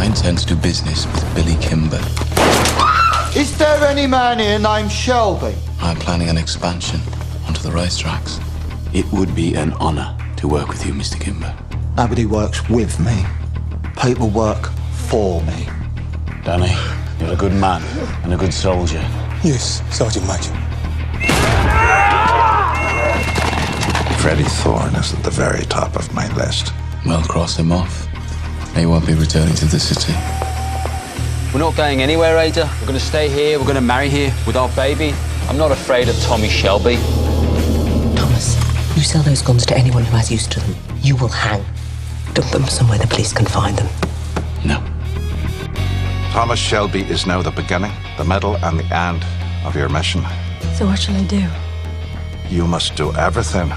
intend to do business with Billy Kimber. Is there any man here named Shelby? I'm planning an expansion onto the racetracks. It would be an honor to work with you, Mr. Kimber. Nobody works with me. People work for me. Danny, you're a good man and a good soldier. Yes, Sergeant Major. Freddie Thorne is at the very top of my list. Well, cross him off. He won't be returning to the city. We're not going anywhere, Ada. We're going to stay here. We're going to marry here with our baby. I'm not afraid of Tommy Shelby. Thomas, you sell those guns to anyone who has use to them, you will hang. Dump them somewhere the police can find them. No. Thomas Shelby is now the beginning, the middle, and the end of your mission. So what shall I do? You must do everything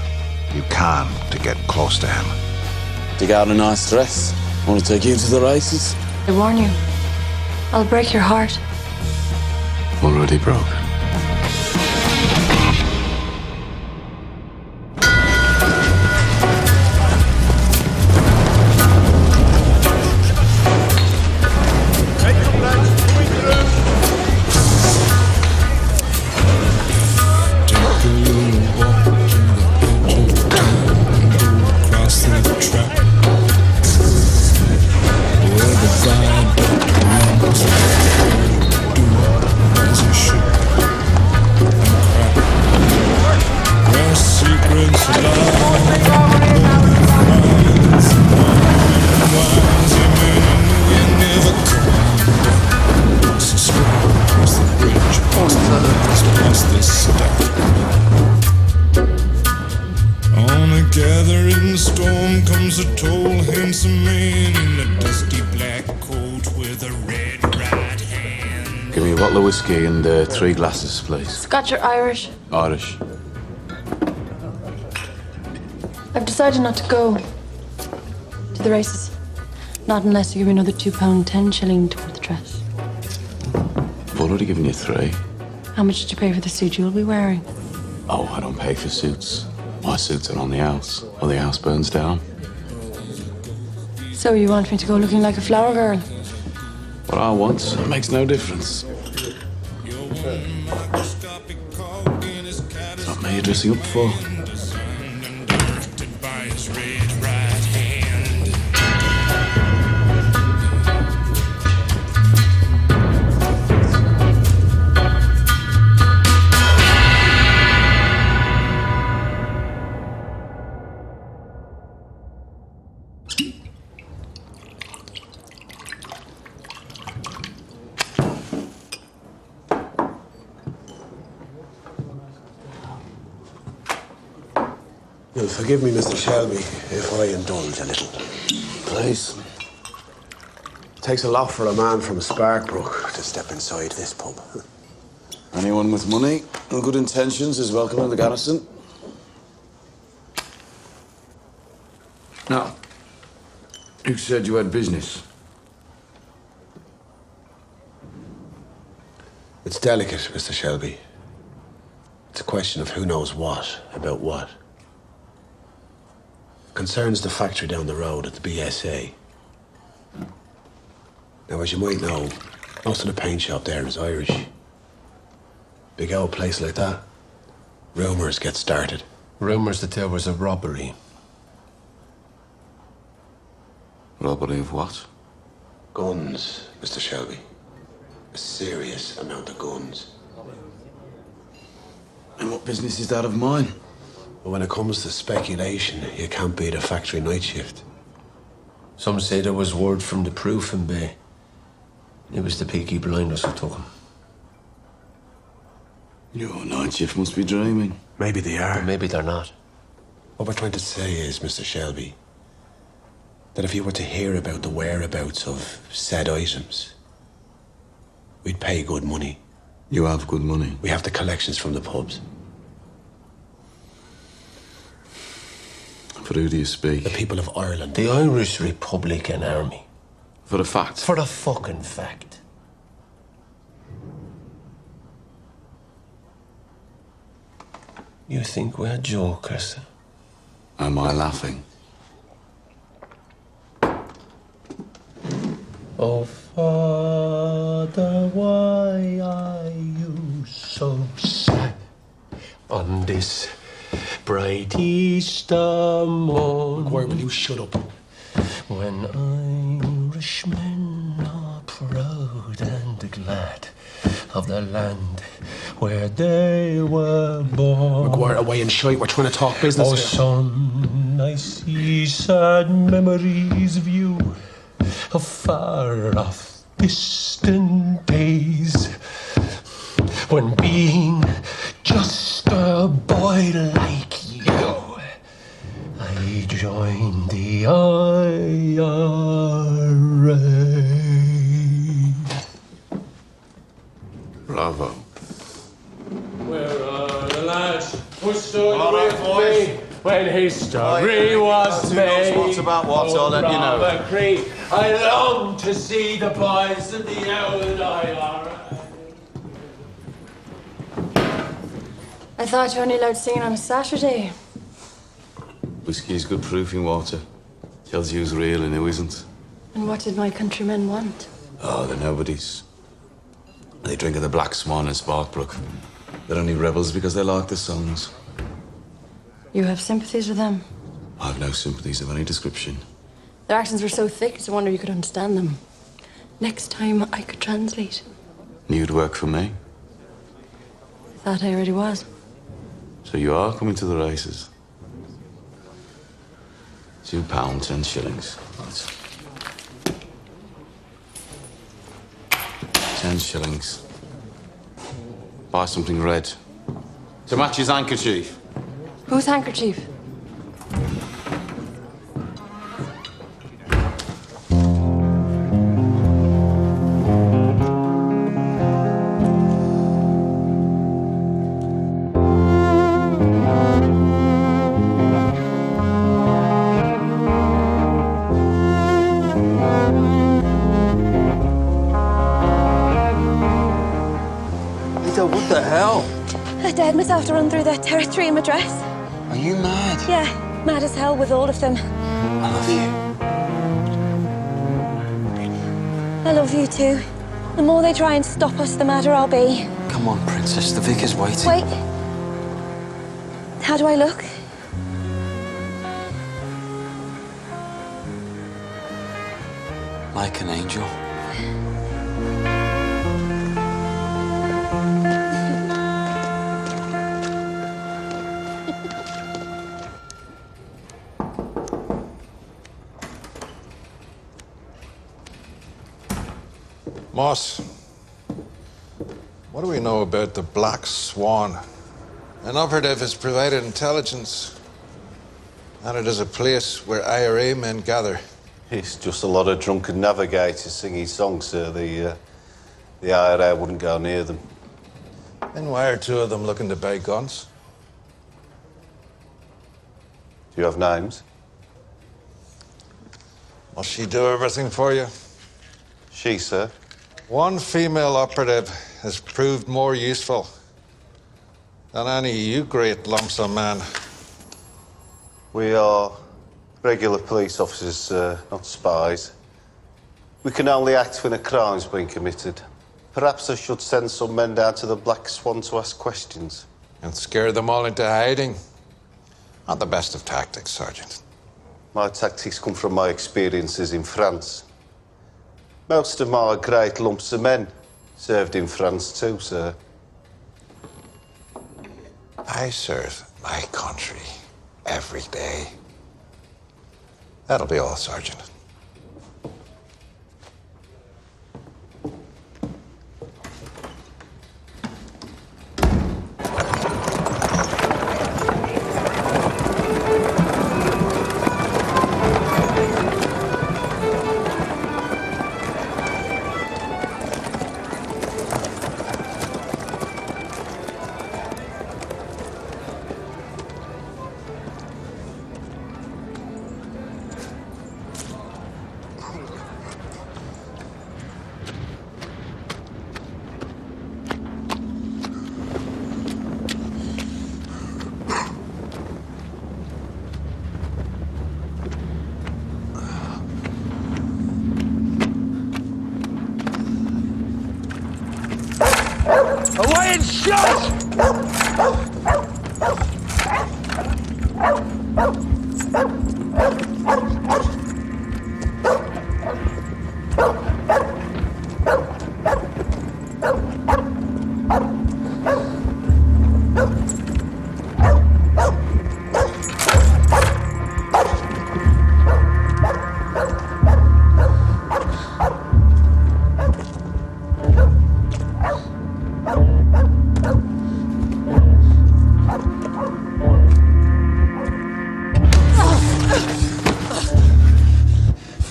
you can to get close to him. Dig out a nice dress. Want to take you to the races? I warn you, I'll break your heart. Already broke. gathering storm comes a tall, handsome man in a dusty black coat with a red right hand. Give me a bottle of whiskey and 3 glasses, please. Scotch or Irish? Irish. I've decided not to go to the races. Not unless you give me another £2 10 shilling toward the dress. I've already given you 3. How much did you pay for the suit you'll be wearing? Oh, I don't pay for suits. My suits are on the house, or the house burns down. So you want me to go looking like a flower girl? What I want makes no difference. It's not me you're dressing up for. You'll forgive me, Mr. Shelby, if I indulge a little. Please. It takes a lot for a man from Sparkbrook to step inside this pub. Anyone with money and good intentions is welcome in the garrison. Now, you said you had business. It's delicate, Mr. Shelby. It's a question of who knows what about what. Concerns the factory down the road at the BSA. Now, as you might know, most of the paint shop there is Irish. Big old place like that, rumours get started. Rumours that there was a robbery. Robbery of what? Guns, Mr. Shelby. A serious amount of guns. And what business is that of mine? But when it comes to speculation, you can't beat a factory night shift. Some say there was word from the proof in Bay. It was the Peaky blinders who took him. Your night shift must be dreaming. Maybe they are. But maybe they're not. What we're trying to say is, Mr. Shelby, that if you were to hear about the whereabouts of said items, we'd pay good money. You have good money? We have the collections from the pubs. For who do you speak? The people of Ireland. The Irish Republican Army. For the fact? For the fucking fact. You think we're jokers? Am I laughing? Oh, Father, why are you so sad on this bright Easter morn? McGuire, will you shut up? When Irishmen are proud and glad of the land where they were born. McGuire, away and shite. We're trying to talk business Oh, here. son, I see sad memories of you, of far off distant days, when being just a boy like you, I joined the IRA. Bravo. Where are the lads who stood with me when history was made? What about what? I'll let you know. Robert Creed, I long to see the boys of the old IRA. I thought you were only allowed singing on a Saturday. Whiskey is good proofing water. Tells you who's real and who isn't. And what did my countrymen want? Oh, they're nobodies. They drink of the Black Swan and Sparkbrook. They're only rebels because they like the songs. You have sympathies with them. I've no sympathies of any description. Their accents were so thick, it's a wonder you could understand them. Next time I could translate. You'd work for me. I thought I already was. So you are coming to the races. £2, 10 shillings. Right. 10 shillings. Buy something red. To match his handkerchief. Whose handkerchief? What the hell? I dared myself to run through their territory in my dress. Are you mad? Yeah, mad as hell with all of them. I love you. I love you too. The more they try and stop us, the madder I'll be. Come on, Princess. The vicar's waiting. Wait. How do I look? Like an angel. Moss, what do we know about the Black Swan? An operative has provided intelligence that it is a place where IRA men gather. It's just a lot of drunken navigators singing songs, sir. The IRA wouldn't go near them. And why are two of them looking to buy guns? Do you have names? Must she do everything for you? She, sir. One female operative has proved more useful than any you great lumps of man. We are regular police officers, sir, not spies. We can only act when a crime's been committed. Perhaps I should send some men down to the Black Swan to ask questions. And scare them all into hiding? Not the best of tactics, Sergeant. My tactics come from my experiences in France. Most of my great lumps of men served in France too, sir. I serve my country every day. That'll be all, Sergeant.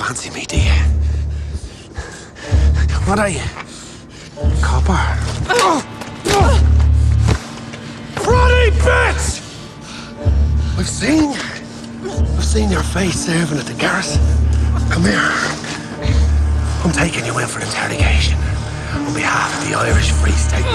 Fancy me, do you? What are you? Copper? Bloody bitch! I've seen your face serving at the garrison. Come here. I'm taking you in for interrogation on behalf of the Irish Free State.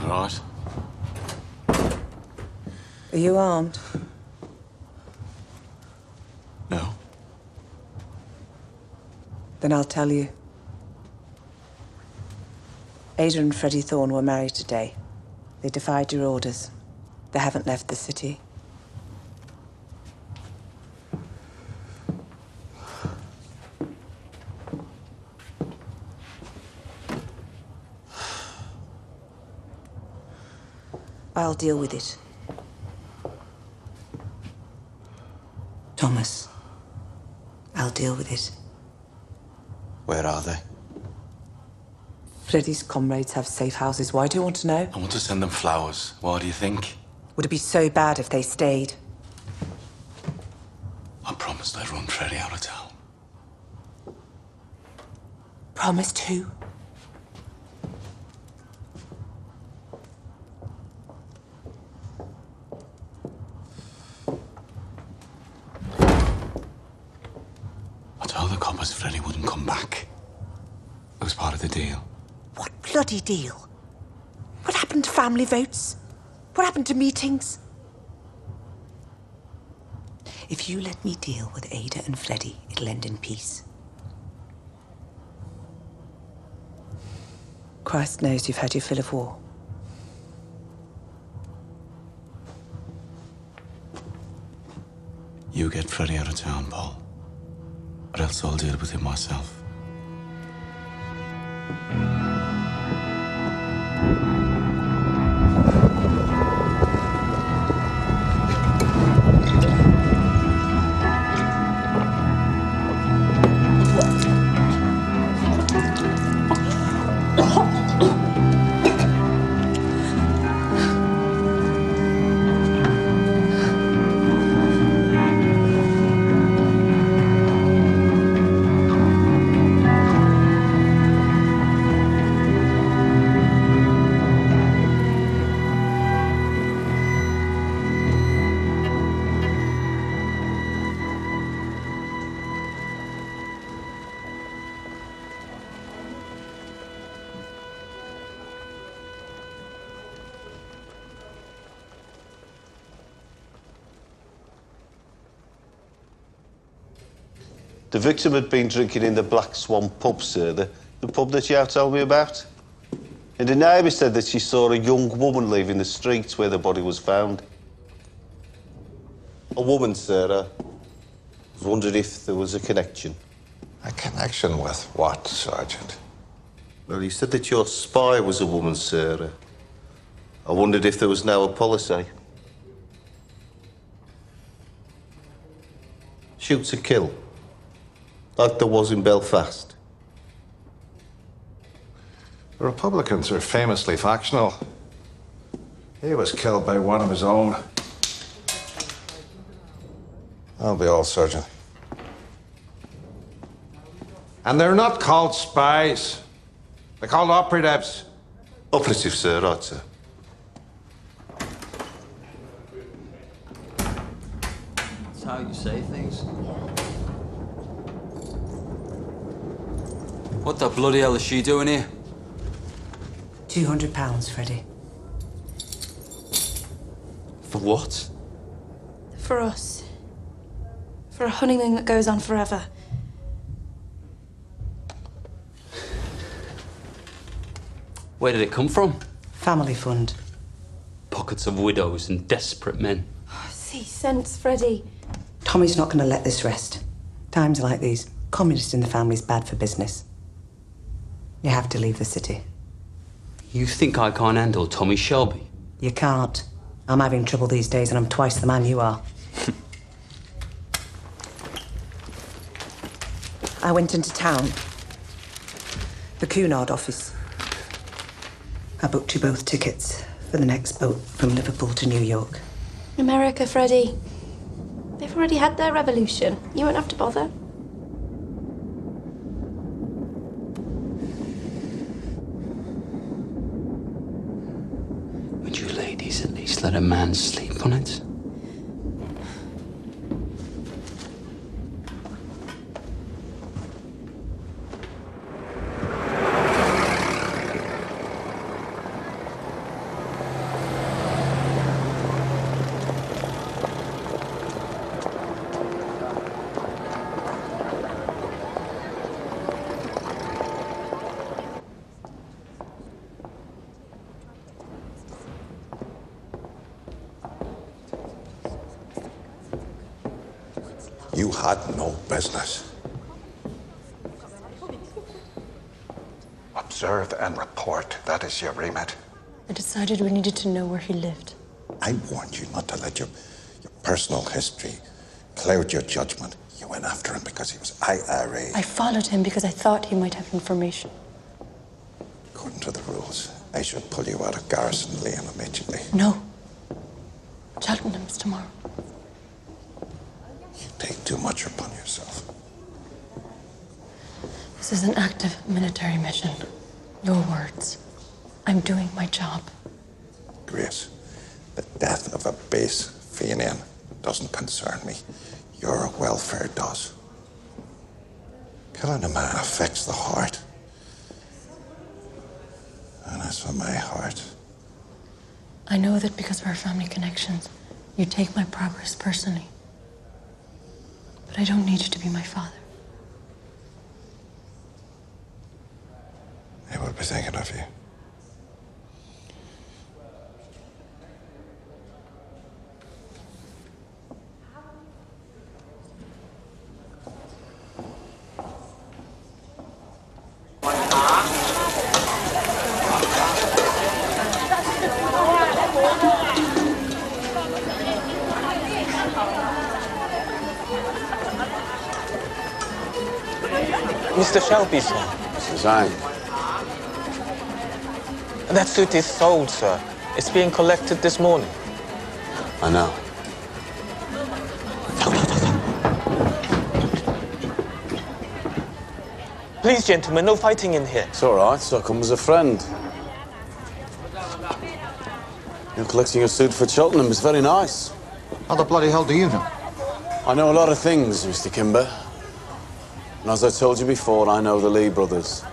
Right. Are you armed? No. Then I'll tell you. Ada and Freddie Thorne were married today. They defied your orders. They haven't left the city. I'll deal with it. Thomas, I'll deal with it. Where are they? Freddie's comrades have safe houses. Why do you want to know? I want to send them flowers. Why do you think? Would it be so bad if they stayed? I promised I'd run Freddie out of town. Promised who? I told the coppers Freddie wouldn't come back. It was part of the deal. What bloody deal? What happened to family votes? What happened to meetings? If you let me deal with Ada and Freddie, it'll end in peace. Christ knows you've had your fill of war. You get Freddie out of town, Paul. Or else I'll deal with him myself. The victim had been drinking in the Black Swan pub, sir, the pub that you told me about. And the neighbour said that she saw a young woman leaving the street where the body was found. A woman, sir. I was wondering if there was a connection. A connection with what, Sergeant? Well, you said that your spy was a woman, sir. I wondered if there was now a policy. Shoot to kill. Like there was in Belfast. The Republicans are famously factional. He was killed by one of his own. That'll be all, Sergeant. And they're not called spies. They're called operatives. Operative, sir, right, sir. how you say things. What the bloody hell is she doing here? £200, Freddie. For what? For us. For a honeymoon that goes on forever. Where did it come from? Family fund. Pockets of widows and desperate men. See sense, Freddie. Tommy's not going to let this rest. Times like these, communist in the family's bad for business. You have to leave the city. You think I can't handle Tommy Shelby? You can't. I'm having trouble these days and I'm twice the man you are. I went into town. The Cunard office. I booked you both tickets for the next boat from Liverpool to New York. America, Freddie. They've already had their revolution. You won't have to bother. Would you ladies at least let a man sleep on it? You had no business. Observe and report. That is your remit. I decided we needed to know where he lived. I warned you not to let your personal history cloud your judgment. You went after him because he was IRA. I followed him because I thought he might have information. According to the rules, I should pull you out of Garrison Lane immediately. No. Cheltenham's tomorrow. You take too much upon yourself. This is an active military mission. Your words. I'm doing my job. Grace, the death of a base Fenian doesn't concern me. Your welfare does. Killing a man affects the heart. And as for my heart, I know that because of our family connections, you take my progress personally. But I don't need you to be my father. I will be thinking of you. Mr. Shelby, sir. Suzanne. That suit is sold, sir. It's being collected this morning. I know. Please, gentlemen, no fighting in here. It's all right. So I come as a friend. You're collecting a suit for Cheltenham. It's very nice. How the bloody hell do you know? I know a lot of things, Mr. Kimber. And as I told you before, I know the Lee brothers.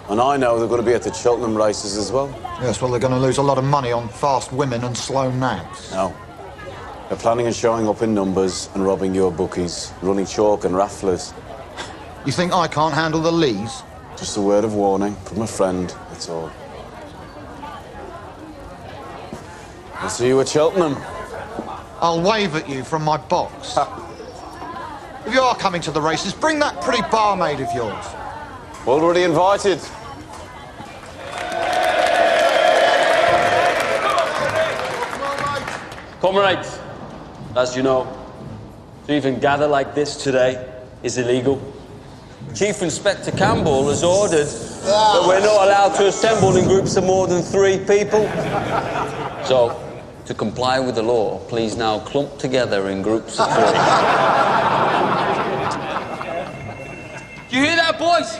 And I know they're going to be at the Cheltenham races as well. Yes, well, they're going to lose a lot of money on fast women and slow nags. No. They're planning on showing up in numbers and robbing your bookies, running chalk and rafflers. You think I can't handle the Lees? Just a word of warning from a friend, that's all. I'll see you at Cheltenham. I'll wave at you from my box. If you are coming to the races, bring that pretty barmaid of yours. Already invited. Comrades, as you know, to even gather like this today is illegal. Chief Inspector Campbell has ordered that we're not allowed to assemble in groups of more than 3 people. So, to comply with the law, please now clump together in groups of 3. Do you hear that, boys?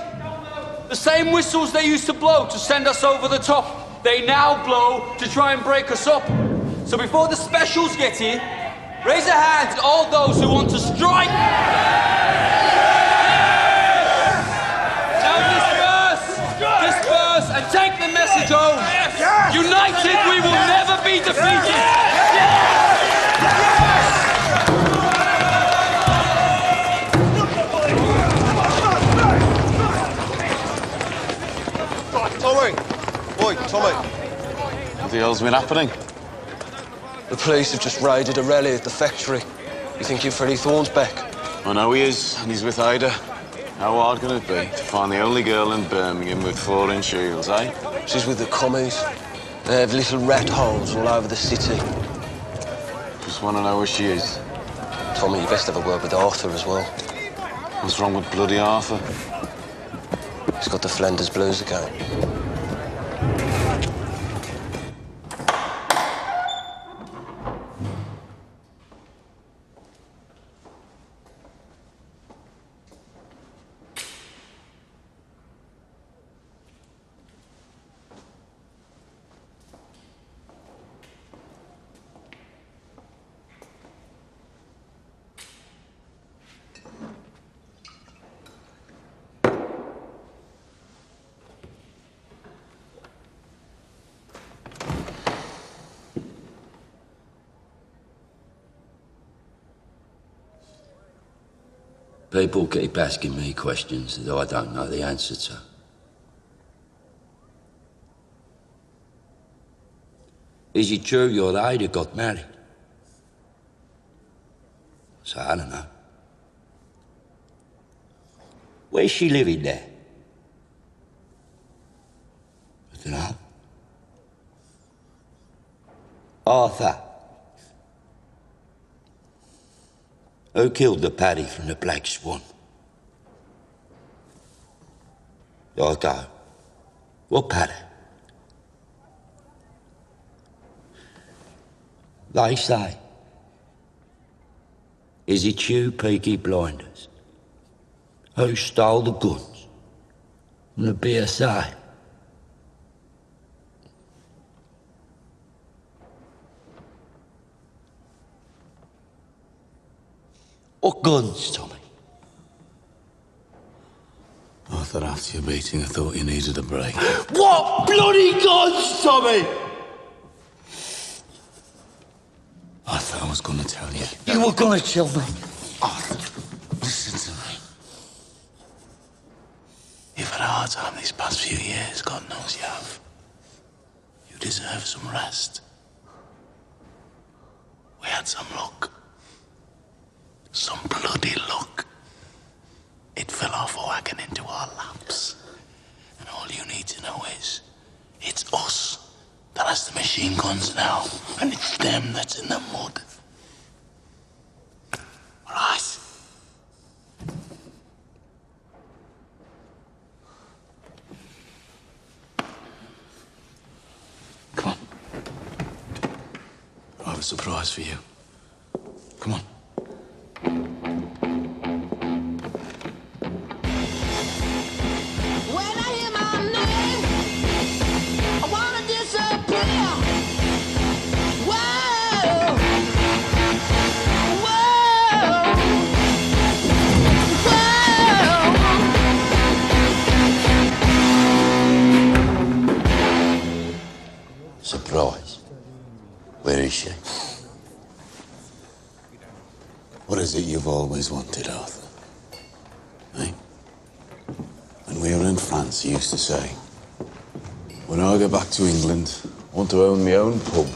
The same whistles they used to blow to send us over the top, they now blow to try and break us up. So before the specials get here, Raise a hand to all those who want to strike. Now disperse and take the message home. United, we will never be defeated. Tommy! Oi, Tommy. What the hell's been happening? The police have just raided a rally at the factory. You think you're Freddie Thorn's back? I know he is, and he's with Ida. How hard can it be to find the only girl in Birmingham with 4-inch heels, eh? She's with the commies. They have little rat holes all over the city. Just want to know where she is. Tommy, you best have a word with Arthur as well. What's wrong with bloody Arthur? He's got the Flanders blues again. People keep asking me questions that I don't know the answer to. Is it true your Ida got married? So I don't know. Where's she living there? I don't know. Arthur. Who killed the Paddy from the Black Swan? I go. What Paddy? They say. Is it you, Peaky Blinders, who stole the guns from the BSA? What guns, Tommy? Arthur, after your beating, I thought you needed a break. What bloody guns, Tommy? Arthur, I was going to tell you. You were going to tell me? Arthur, listen to me. You've had a hard time these past few years, God knows you have. You deserve some rest. We had some luck. Some bloody luck. It fell off a wagon into our laps. And all you need to know is, it's us that has the machine guns now, and it's them that's in the mud. All right? Come on. I have a surprise for you. Come on. Surprise. Where is she? What is it you've always wanted, Arthur? Eh? When we were in France, you used to say, when I go back to England, I want to own my own pub.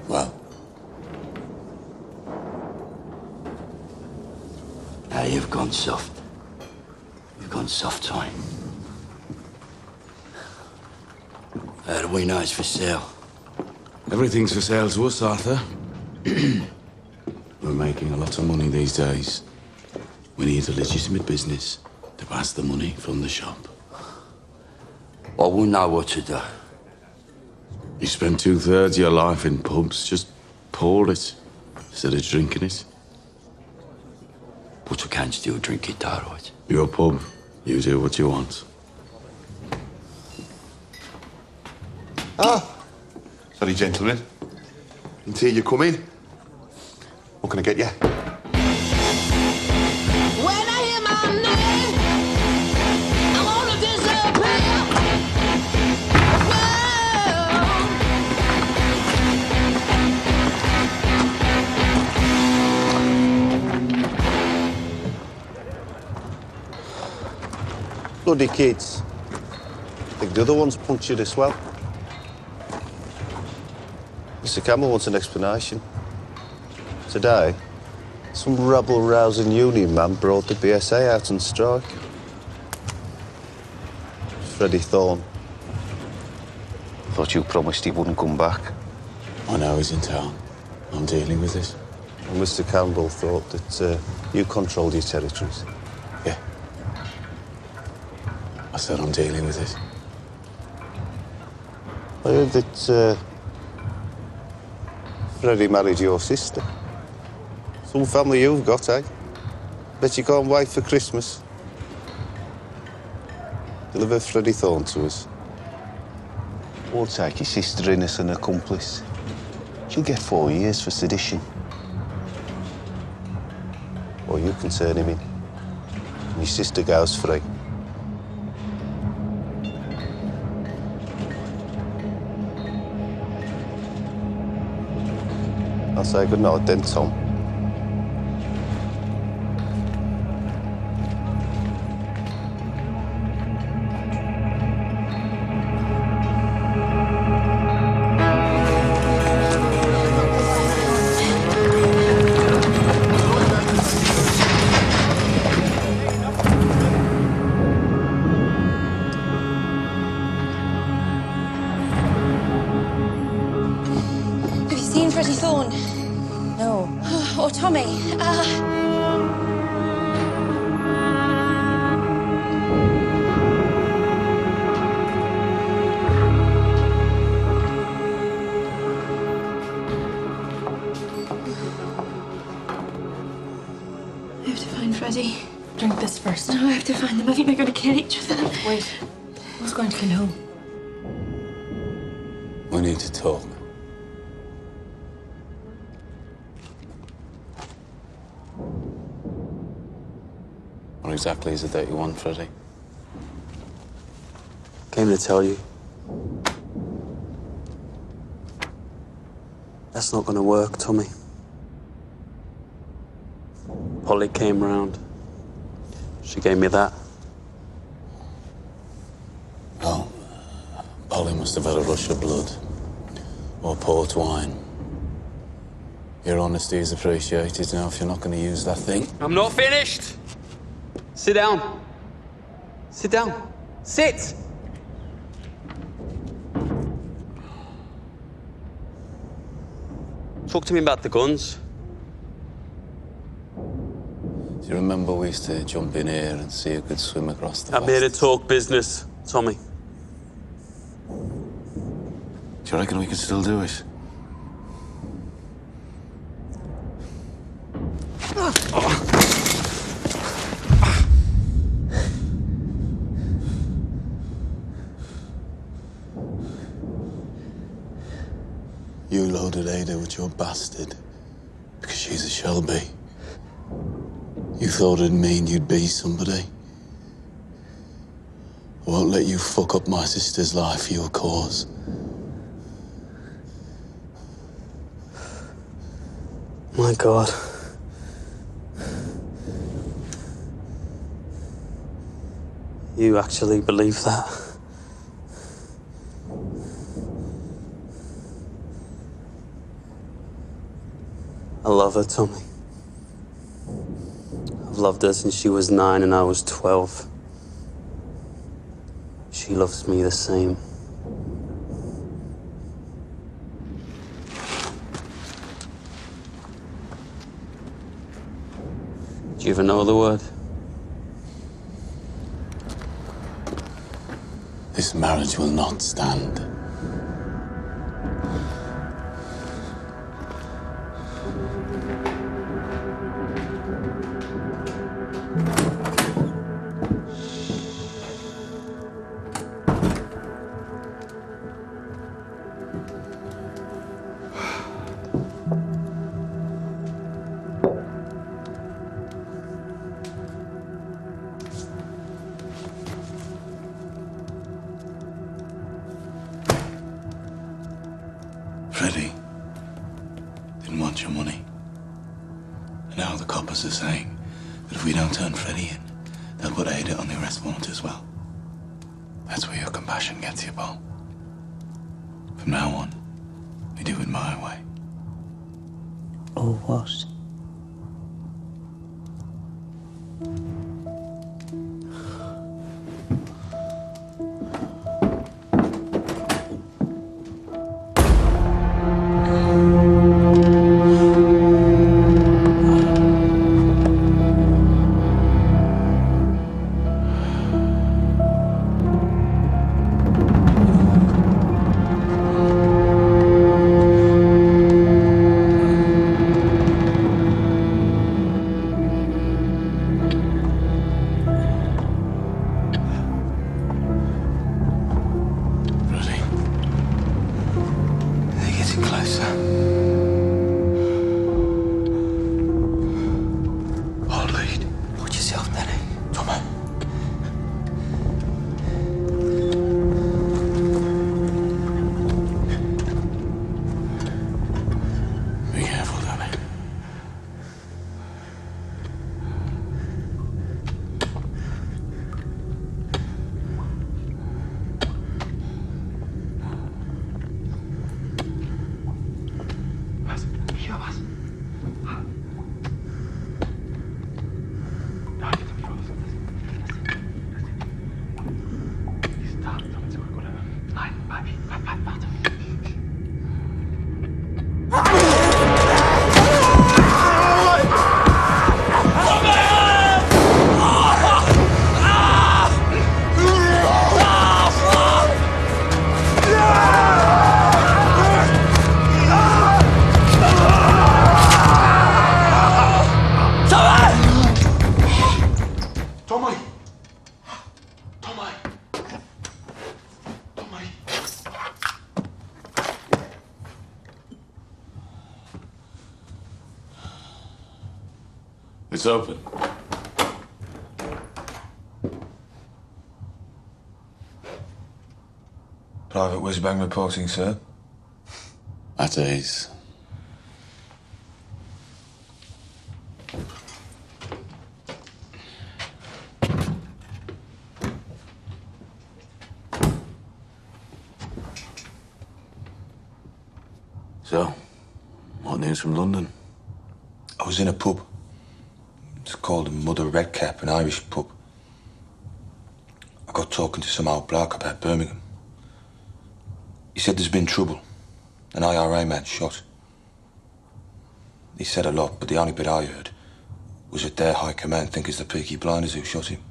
Well. Now you've gone soft. You've gone soft, Tommy. How do we know it's for sale? Everything's for sale to us, Arthur. We're making a lot of money these days. We need a legitimate business to pass the money from the shop. I will know what to do. You spent 2/3 of your life in pubs. Just pour it instead of drinking it. But I can still drink it, though, right? Your pub. You do what you want. Ah. Sorry, gentlemen. until you come in. What can I get you? When I hear my name, I wanna disappear. Bloody kids. I think the other one's punctured as well. Mr. Campbell wants an explanation. Today, some rabble-rousing union man brought the BSA out on strike. Freddie Thorne. Thought you promised he wouldn't come back. I know he's in town. I'm dealing with this. And Mr. Campbell thought that you controlled your territories. Yeah. I said I'm dealing with it. I heard that Freddie married your sister. Some family you've got, eh? Bet you can't wait for Christmas. Deliver Freddie Thorne to us. Or take your sister in as an accomplice. She'll get 4 years for sedition. Or you can turn him in. And your sister goes free. I'll say good night then, Tom. Have you seen Freddie Thorne? No. Or Tommy? I have to find Freddie. Drink this first. No, I have to find them. I think they're going to kill each of them. Wait. Who's going to kill who? We need to talk. What exactly is it that you want, Freddie? Came to tell you. That's not gonna work, Tommy. Polly came round. She gave me that. Well, Polly must have had a rush of blood. Or port wine. Your honesty is appreciated now if you're not going to use that thing. I'm not finished. Sit down. Sit down. Sit! Talk to me about the guns. Do you remember we used to jump in here and see who could swim across the I'm here to talk business, Tommy. Do you reckon we can still do it? You loaded Ada with your bastard because she's a Shelby. You thought it'd mean you'd be somebody. I won't let you fuck up my sister's life for your cause. My God. You actually believe that? I love her, Tommy. I've loved her since she was 9 and I was 12. She loves me the same. Do you even know the word? This marriage will not stand. Freddie didn't want your money. And now the coppers are saying that if we don't turn Freddie in, they'll put Ada on the arrest warrant as well. That's where your compassion gets you, Paul. From now on, we do it my way. Or what? It's open. Private whiz-bang reporting, sir. At ease. So, what news from London? I was in a pub. It's called Mother Redcap, an Irish pub. I got talking to some old bloke about Birmingham. He said there's been trouble. An IRA man shot. He said a lot, but the only bit I heard was that their high command think it's the Peaky Blinders who shot him.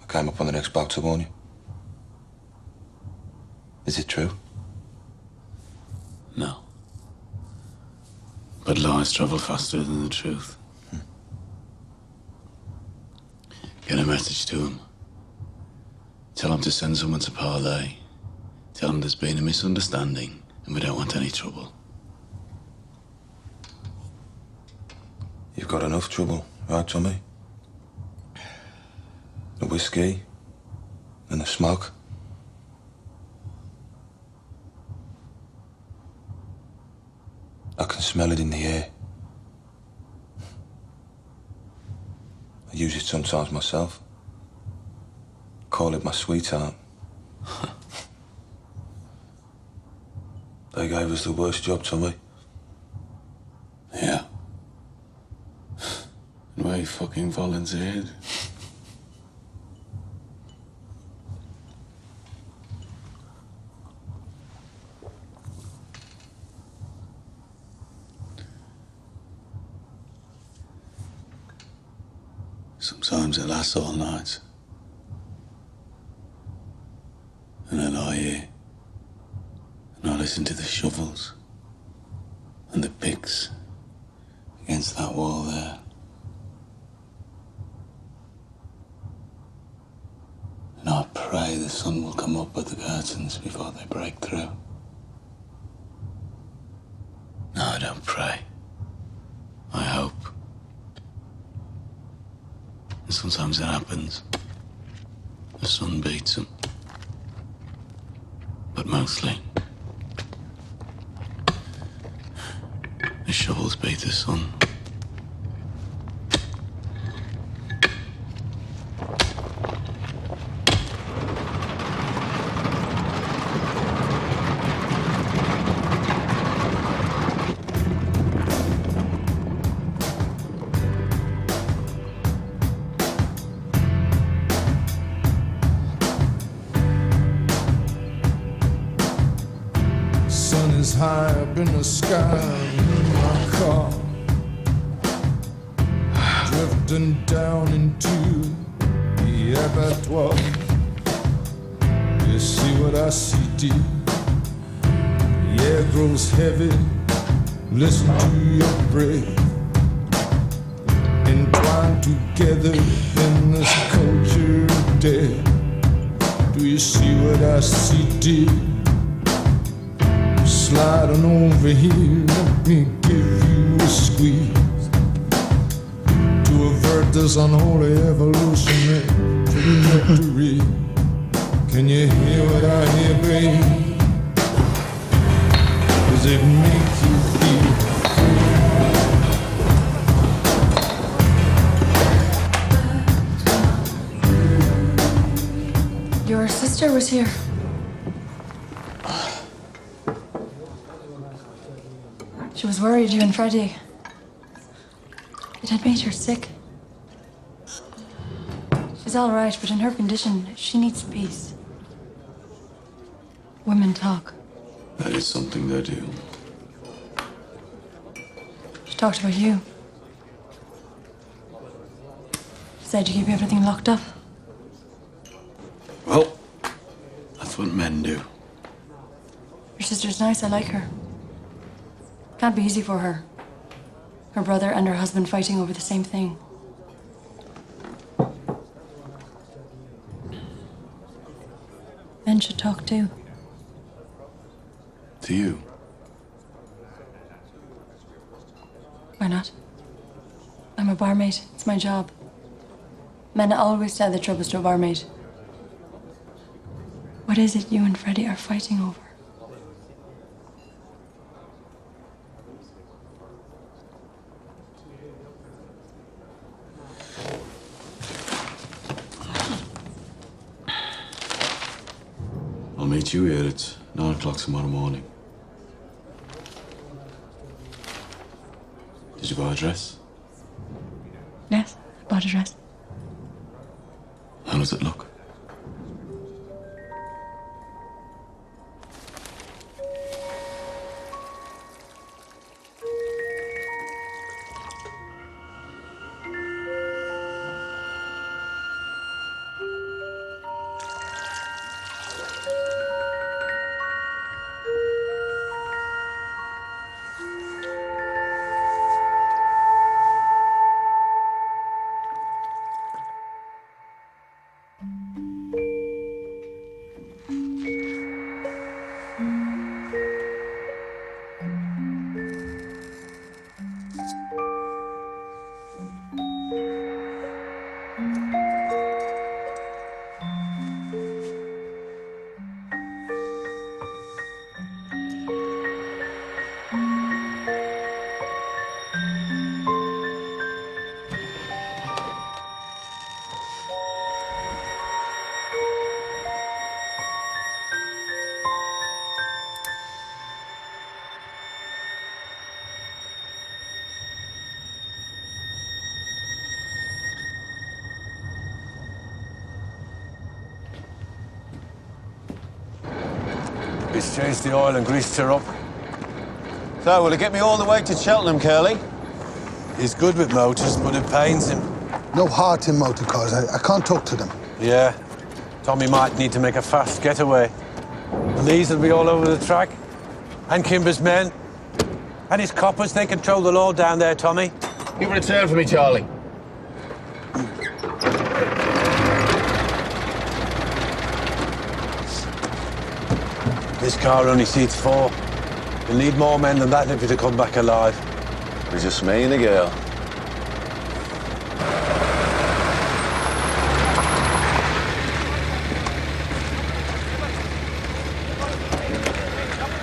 I came up on the next boat to warn you. Is it true? No. But lies travel faster than the truth. Get a message to him. Tell him to send someone to Parlay. Tell him there's been a misunderstanding and we don't want any trouble. You've got enough trouble, right, Tommy? The whiskey and the smoke. I can smell it in the air. I use it sometimes myself. Call it my sweetheart. They gave us the worst job, Tommy. Yeah. And we fucking volunteered. Sometimes it lasts all night. And I lie here and I listen to the shovels and the picks against that wall there. And I pray the sun will come up at the curtains before they break through. No, I don't pray. I hope. And sometimes it happens. The sun beats them. But mostly, The shovels beat the sun. Sun is high up in the sky in my car, drifting down into the abattoir. You see what I see, dear? The air grows heavy. Listen to your breath, entwined together in this culture of death. Do you see what I see, dear? Slide on over here, let me give you a squeeze to avert this unholy evolutionary trajectory. Can you hear what I hear, babe? Does it make you feel free? Your sister was here. She was worried, you and Freddie. It had made her sick. She's all right, but in her condition, she needs peace. Women talk. That is something they do. She talked about you. She said you keep everything locked up. Well, that's what men do. Your sister's nice, I like her. Can't be easy for her. Her brother and her husband fighting over the same thing. Men should talk too. To you? Why not? I'm a barmaid. It's my job. Men always tell their troubles to a barmaid. What is it you and Freddie are fighting over? I'll meet you here at 9 o'clock tomorrow morning. Did you buy a dress? Yes, I bought a dress. How does it look? He's changed the oil and greased her up. So, will he get me all the way to Cheltenham, Curly? He's good with motors, but it pains him. No heart in motor cars. I can't talk to them. Yeah. Tommy might need to make a fast getaway. Police will be all over the track. And Kimber's men. And his coppers, they control the law down there, Tommy. Give it a turn for me, Charlie. This car only seats 4. You'll need more men than that if you're to come back alive. It's just me and the girl.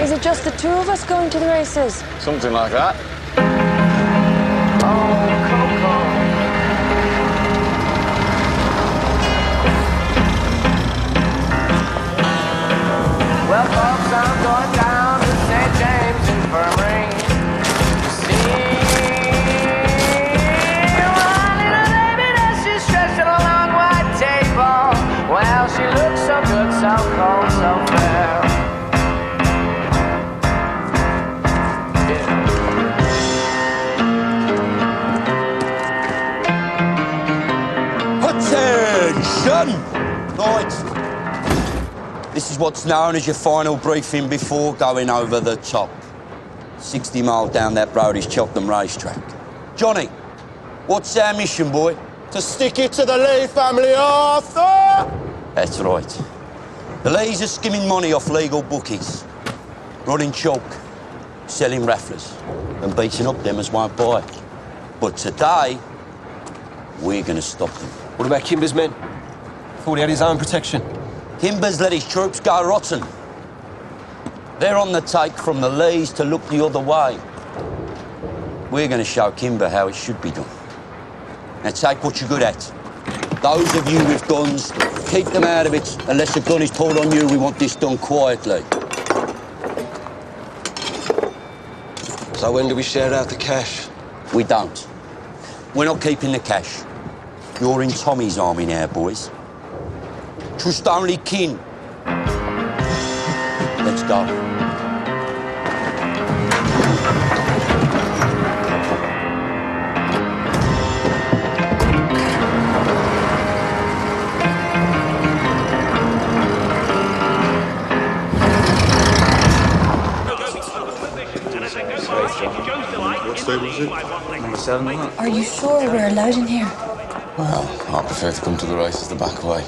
Is it just the two of us going to the races? Something like that. Well, folks, I'm going down to St. James Infirmary to see my little baby as she's stretched on a long white table. Well, she looks so good, so cold, so fair. Attention! Right. This is what's known as your final briefing before going over the top. 60 miles down that road is Cheltenham Racetrack. Johnny, what's our mission, boy? To stick it to the Lee family, Arthur! That's right. The Lees are skimming money off legal bookies, running chalk, selling rafflers, and beating up them as won't buy. But today, we're going to stop them. What about Kimber's men? Thought he had his own protection. Kimber's let his troops go rotten. They're on the take from the Lees to look the other way. We're going to show Kimber how it should be done. Now take what you're good at. Those of you with guns, keep them out of it. Unless a gun is pulled on you, we want this done quietly. So when do we share out the cash? We don't. We're not keeping the cash. You're in Tommy's army now, boys. Trust only kin. Let's go. What stable is it? Number 7, isn't it? Are you sure we're allowed in here? Well, I prefer to come to the races the back way.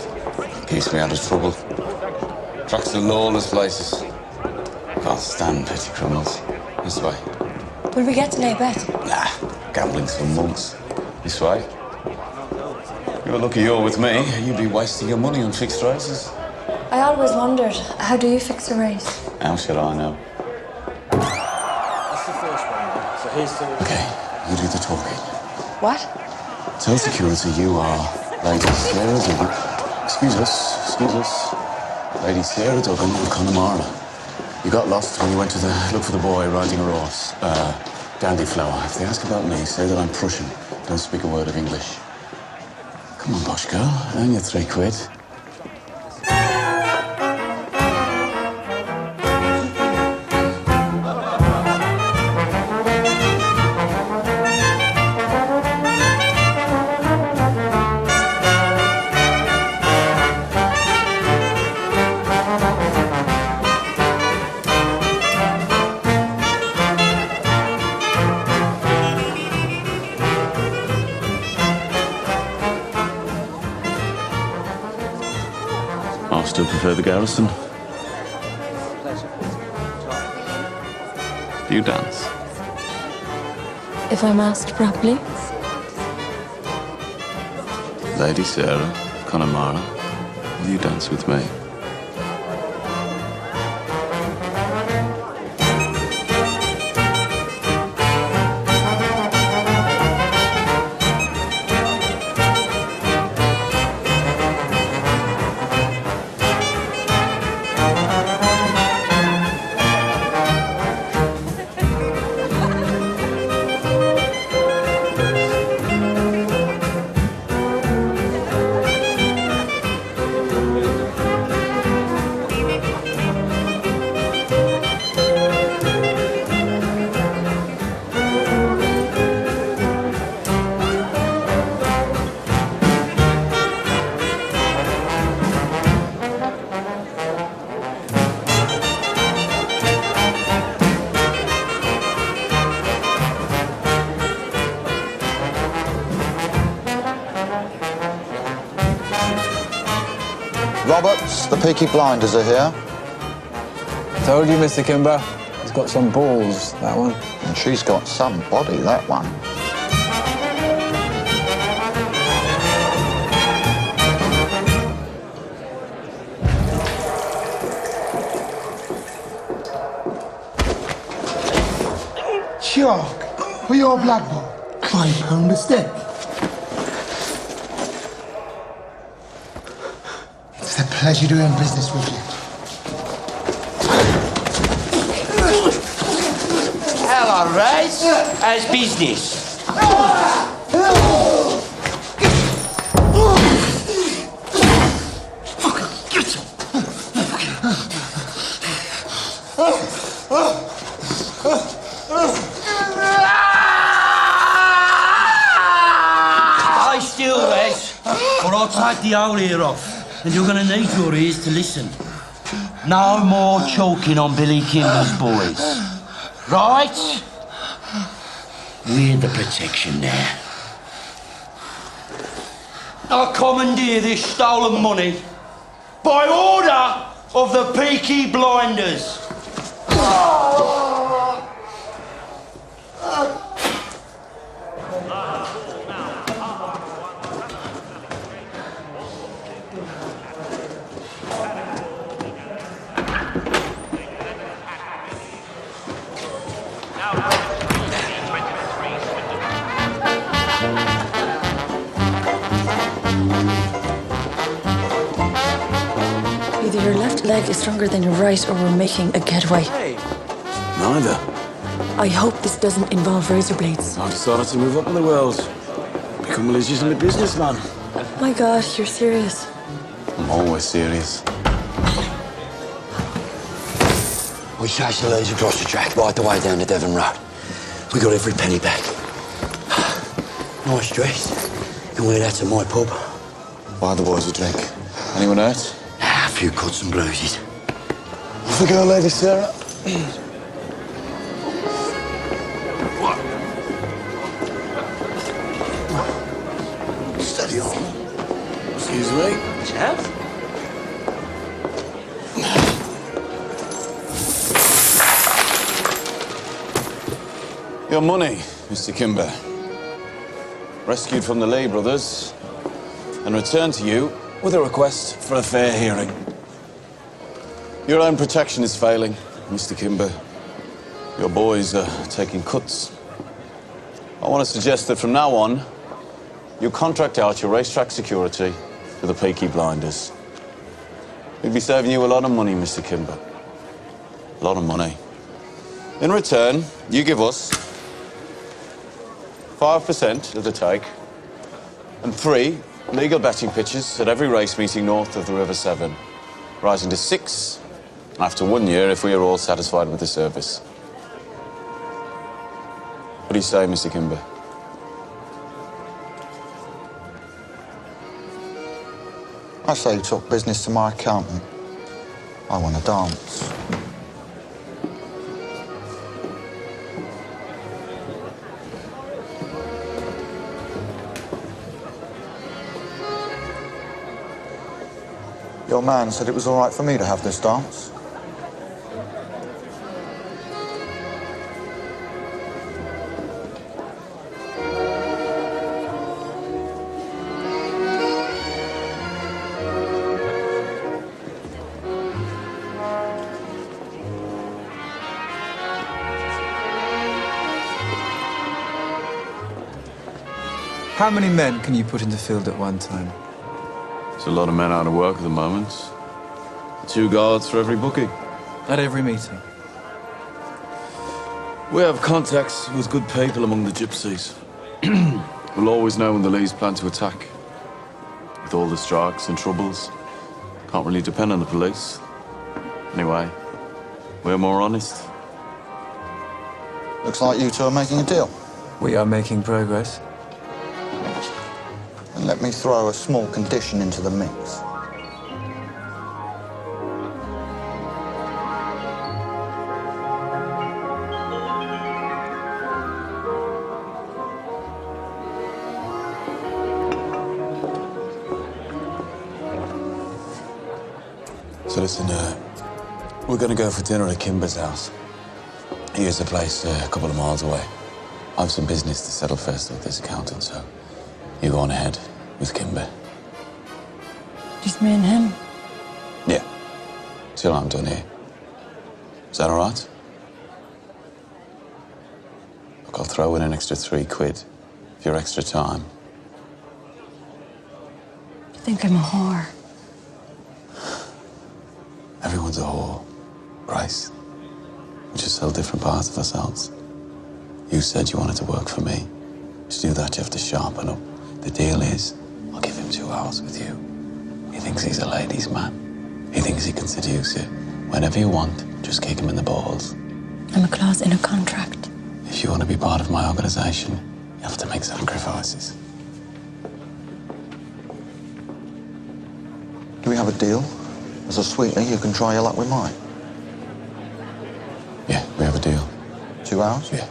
Keeps me out of trouble. Tracks to lawless places. Can't stand petty criminals. This way. Will we get to lay bet? Nah, gambling's for monks. This way. You're lucky you're with me. You'd be wasting your money on fixed races. I always wondered, how do you fix a race? How should I know? That's the first one. So here's the... Okay, you do the talking. What? Tell security you are Lady Sarah Duggan. Excuse us. Lady Sarah Duggan of Connemara. You got lost when you went to look for the boy riding a horse. Dandy flower. If they ask about me, say that I'm Prussian. Don't speak a word of English. Come on, posh girl. Earn your £3. I still prefer the garrison. Do you dance? If I'm asked properly. Lady Sarah, Connemara, will you dance with me? Roberts, the Peaky Blinders are here. Told you, Mr. Kimber. He's got some balls, that one. And she's got some body, that one. Chuck, for your blood bowl. £5 a stick. It's a pleasure doing business with you. Hello, Raz. How's business? Stay still, Raz, or I'll take the whole ear off, and you're going to need your ears to listen. No more choking on Billy Kimber's boys. Right? We're the protection there. I commandeer this stolen money by order of the Peaky blinders. Either your left leg is stronger than your right, or we're making a getaway. Neither. I hope this doesn't involve razor blades. I've decided to move up in the world. Become a legitimate businessman. My God, you're serious. I'm always serious. We chased the lads across the track right the way down the Devon Road. We got every penny back. Nice dress. And we're out to my pub. Buy the boys a drink. Anyone hurt? A few cuts and bruises. Off the girl, Lady Sarah. Steady on. Excuse me. Chap? Your money, Mr. Kimber. Rescued from the Lee brothers and returned to you with a request for a fair hearing. Your own protection is failing, Mr. Kimber. Your boys are taking cuts. I want to suggest that from now on, you contract out your racetrack security to the Peaky blinders. We'd be saving you a lot of money, Mr. Kimber. A lot of money. In return, you give us 5% of the take and 3 legal betting pitches at every race meeting north of the River Severn, rising to 6 after 1 year if we are all satisfied with the service. What do you say, Mr. Kimber? I say you talk business to my accountant. I want to dance. Your man said it was all right for me to have this dance. How many men can you put in the field at one time? There's a lot of men out of work at the moment. 2 guards for every bookie. At every meeting? We have contacts with good people among the gypsies. We'll always know when the Lees plan to attack. With all the strikes and troubles, can't really depend on the police. Anyway, we're more honest. Looks like you two are making a deal. We are making progress. And let me throw a small condition into the mix. So listen, we're gonna go for dinner at Kimber's house. Here's a place a couple of miles away. I've some business to settle first with this accountant, so you go on ahead with Kimber. Just me and him. Yeah, till I'm done here. Is that all right? Look, I'll throw in an extra £3 for your extra time. You think I'm a whore? Everyone's a whore, Grace. We just sell different parts of ourselves. You said you wanted to work for me. To do that, you have to sharpen up. The deal is, I'll give him 2 hours with you. He thinks he's a ladies' man. He thinks he can seduce you. Whenever you want, just kick him in the balls. I'm a clause in a contract. If you want to be part of my organisation, you have to make sacrifices. Do we have a deal? As a sweetener, you can try your luck with mine. Yeah, we have a deal. 2 hours? Yeah.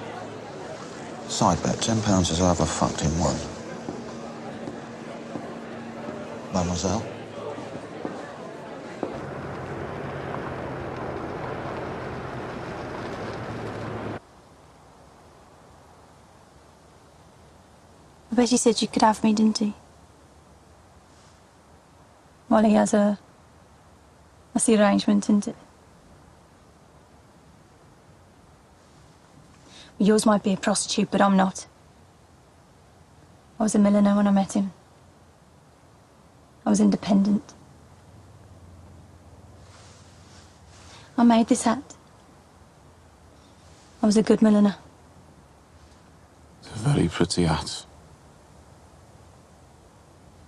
Side bet, £10 is over fucked in one. Mademoiselle? I bet he said you could have me, didn't he? Well, he has that's the arrangement, isn't it? Yours might be a prostitute, but I'm not. I was a milliner when I met him. I was independent. I made this hat. I was a good milliner. It's a very pretty hat.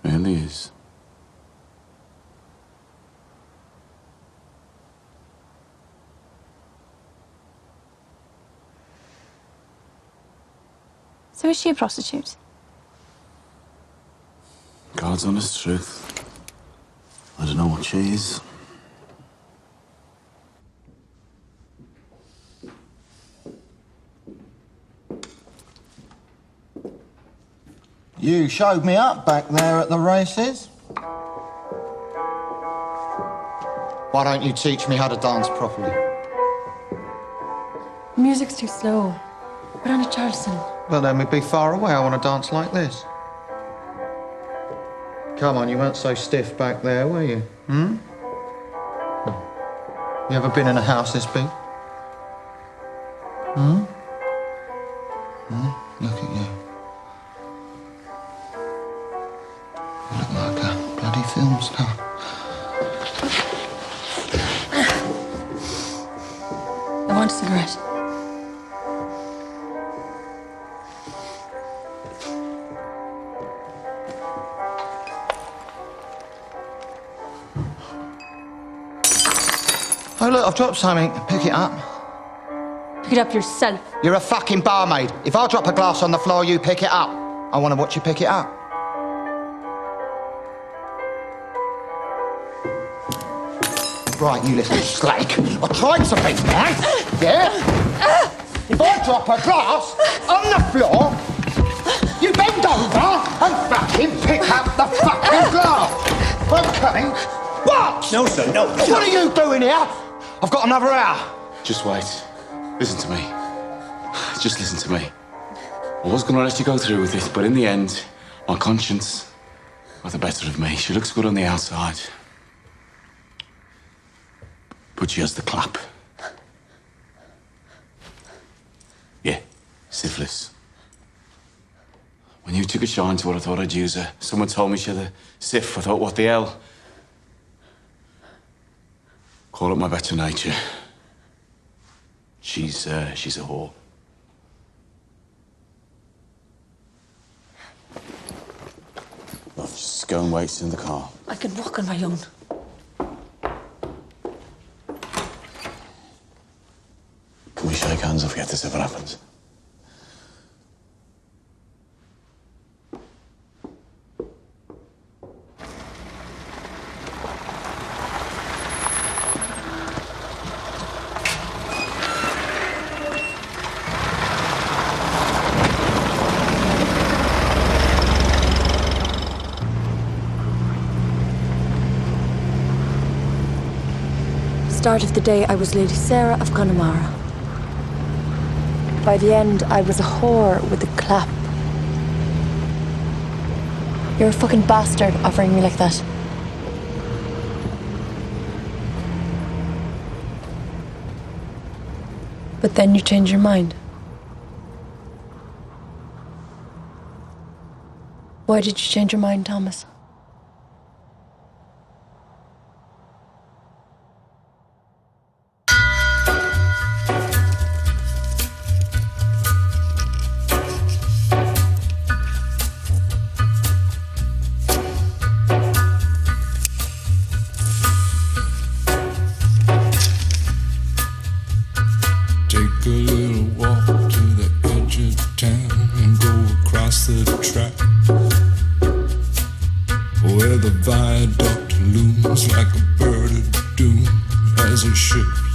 Really is. So is she a prostitute? God's honest truth. I don't know what she is. You showed me up back there at the races. Why don't you teach me how to dance properly? The music's too slow. Put on a Charleston. Well, then we'd be far away. I want to dance like this. Come on, you weren't so stiff back there, were you? Hmm? You ever been in a house this big? Hmm? Hmm? Look at you. You look like a bloody film star. I want a cigarette. Oh, look, I've dropped something. Pick it up. Pick it up yourself. You're a fucking barmaid. If I drop a glass on the floor, you pick it up. I want to watch you pick it up. Right, you little slake. I tried to be nice, yeah? If I drop a glass on the floor, you bend over and fucking pick up the fucking glass. Okay? What? No, sir, no. What are you doing here? I've got another hour. Just wait. Listen to me. Just listen to me. I was going to let you go through with it, but in the end, my conscience got the better of me. She looks good on the outside. But she has the clap. Yeah, syphilis. When you took a shine to her, I thought I'd use her. Someone told me she had a syph. I thought, what the hell? Call it my better nature. She's a whore. Love, just go and wait in the car. I can walk on my own. Can we shake hands or forget this ever happens? Start of the day, I was Lady Sarah of Connemara. By the end, I was a whore with a clap. You're a fucking bastard offering me like that. But then you change your mind. Why did you change your mind, Thomas? Take a little walk to the edge of town and go across the track, where the viaduct looms like a bird of doom as it ships